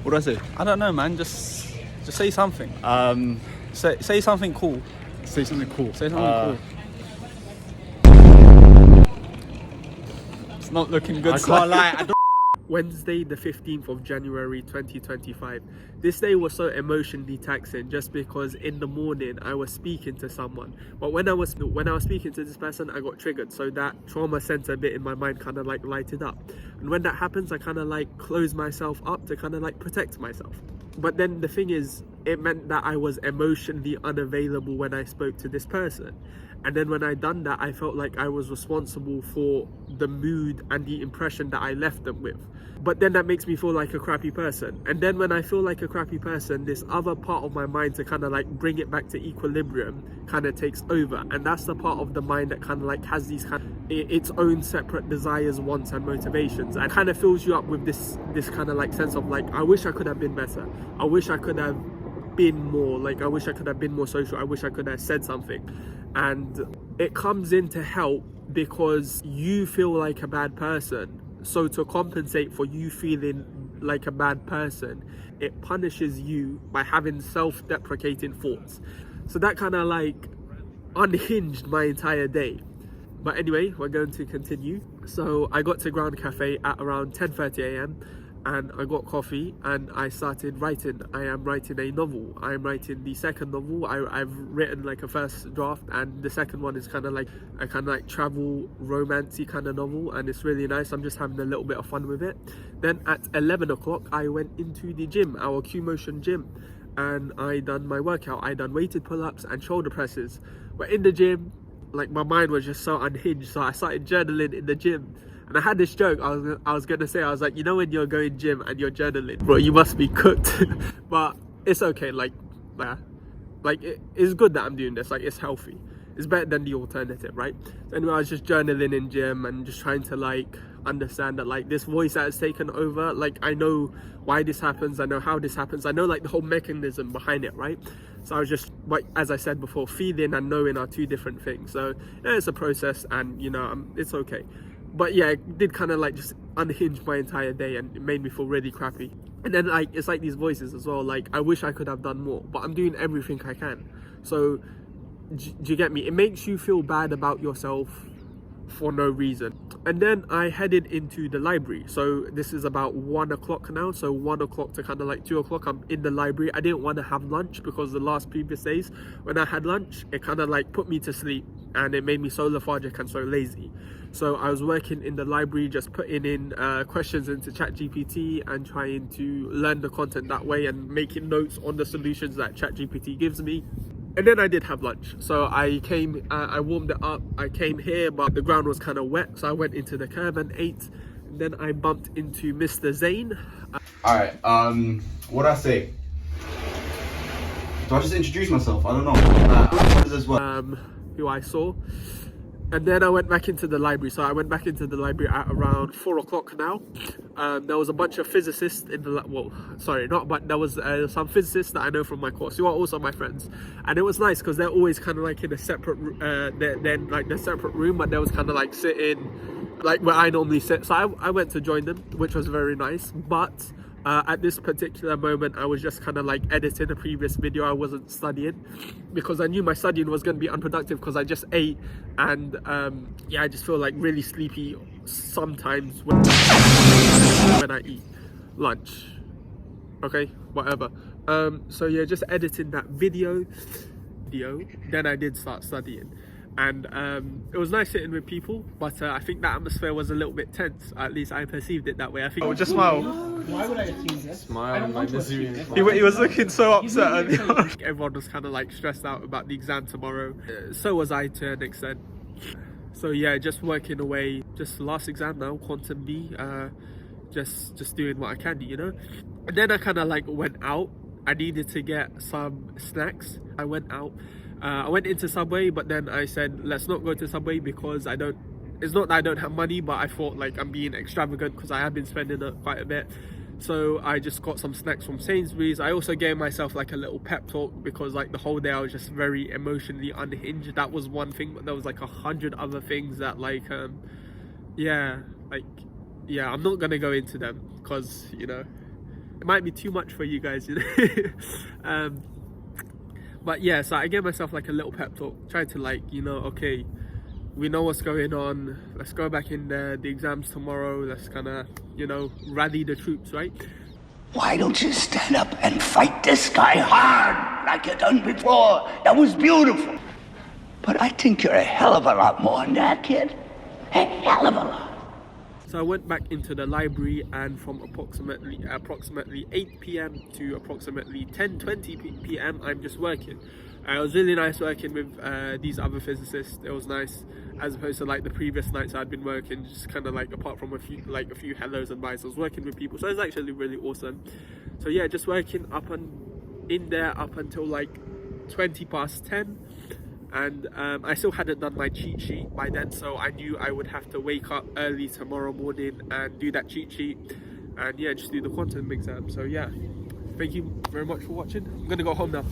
What do I say? I don't know, man. Just say something. Um, Say something cool. say something cool. Say something cool. It's not looking good. I can't lie. I don't. Wednesday, the 15th of January 2025. This day was so emotionally taxing just because in the morning I was speaking to someone, but when I was speaking to this person, I got triggered, so that trauma center bit in my mind kind of like lighted up, and when that happens I kind of like close myself up to kind of like protect myself. But then the thing is, it meant that I was emotionally unavailable when I spoke to this person. And then when I done that, I felt like I was responsible for the mood and the impression that I left them with. But then that makes me feel like a crappy person. And then when I feel like a crappy person, this other part of my mind to kind of like bring it back to equilibrium kind of takes over. And that's the part of the mind that kind of like has these kind of its own separate desires, wants and motivations, and kind of fills you up with this kind of like sense of like, I wish I could have been better. I wish I could have been more, like I wish I could have been more social. I wish I could have said something. And it comes in to help because you feel like a bad person. So to compensate for you feeling like a bad person, it punishes you by having self-deprecating thoughts. So that kind of like unhinged my entire day. But anyway, we're going to continue. So I got to Ground Cafe at around 10:30 a.m. and I got coffee and I started writing. I am writing a novel. I am writing the second novel. I've written like a first draft, and the second one is kind of like a kind of like travel romancy kind of novel, and it's really nice. I'm just having a little bit of fun with it. Then at 11 o'clock I went into the gym, our Q Motion gym, and I done my workout. I done weighted pull-ups and shoulder presses. But in the gym, like my mind was just so unhinged, so I started journaling in the gym. And I had this joke, I was gonna say, I was like, you know when you're going gym and you're journaling, bro, you must be cooked. But it's okay, it's good that I'm doing this, like it's healthy. It's better than the alternative, right? So anyway, I was just journaling in gym and just trying to like understand that like this voice that has taken over, like I know why this happens, I know how this happens, I know like the whole mechanism behind it, right? So I was just, like as I said before, feeling and knowing are two different things. So yeah, it's a process, and you know, it's okay. But yeah, it did kind of like just unhinge my entire day, and it made me feel really crappy. And then like it's like these voices as well, like I wish I could have done more, but I'm doing everything I can. So do you get me? It makes you feel bad about yourself for no reason. And then I headed into the library. So this is about 1 o'clock now, so 1 o'clock to kind of like 2 o'clock I'm in the library. I didn't want to have lunch because the last previous days when I had lunch, it kind of like put me to sleep, and it made me so lethargic and so lazy. So I was working in the library, just putting in questions into ChatGPT and trying to learn the content that way and making notes on the solutions that ChatGPT gives me. And then I did have lunch. So I came, I warmed it up, I came here, but the ground was kind of wet, so I went into the curb and ate. And then I bumped into Mr. Zane. Alright, what do I say? Do I just introduce myself? I don't know. As well. Who I saw. And then I went back into the library. So I went back into the library at around 4 o'clock now. There was a bunch of physicists in the, well, sorry, not, but there was some physicists that I know from my course who are also my friends. And it was nice because they're always kind of like in a separate, they're in like the separate room, but they was kind of like sitting like where I normally sit. So I went to join them, which was very nice. But at this particular moment, I was just kind of like editing a previous video. I wasn't studying because I knew my studying was going to be unproductive because I just ate, and yeah, I just feel like really sleepy sometimes when I eat lunch. Okay, whatever. So yeah, just editing that video, then I did start studying. And it was nice sitting with people, but I think that atmosphere was a little bit tense. At least I perceived it that way. I think. Oh, just smile. Why would I assume this? Smile, my misery. He was looking so upset earlier. Everyone was kind of like stressed out about the exam tomorrow. So was I to an extent. So yeah, just working away. Just last exam now, Quantum B. Just doing what I can, you know. And then I kind of like went out. I needed to get some snacks. I went out. I went into Subway, but then I said, let's not go to Subway because it's not that I don't have money, but I thought like I'm being extravagant because I have been spending quite a bit. So I just got some snacks from Sainsbury's. I also gave myself like a little pep talk because like the whole day I was just very emotionally unhinged. That was one thing, but there was like 100 other things that like, yeah, I'm not gonna go into them because, you know, it might be too much for you guys, you know. But yeah, so I gave myself like a little pep talk, tried to like, you know, okay, we know what's going on, let's go back in there, the exams tomorrow, let's kind of, you know, rally the troops, right? Why don't you stand up and fight this guy hard like you done before? That was beautiful. But I think you're a hell of a lot more than that, kid. A hell of a lot. So I went back into the library, and from approximately 8 p.m. to approximately 10:20 p.m. I'm just working. It was really nice working with these other physicists. It was nice, as opposed to like the previous nights I'd been working, just kind of like apart from a few hellos and byes, I was working with people. So it was actually really awesome. So yeah, just working in there up until like 20 past 10. And I still hadn't done my cheat sheet by then, so I knew I would have to wake up early tomorrow morning and do that cheat sheet, and yeah, just do the quantum exam. So yeah, thank you very much for watching. I'm gonna go home now.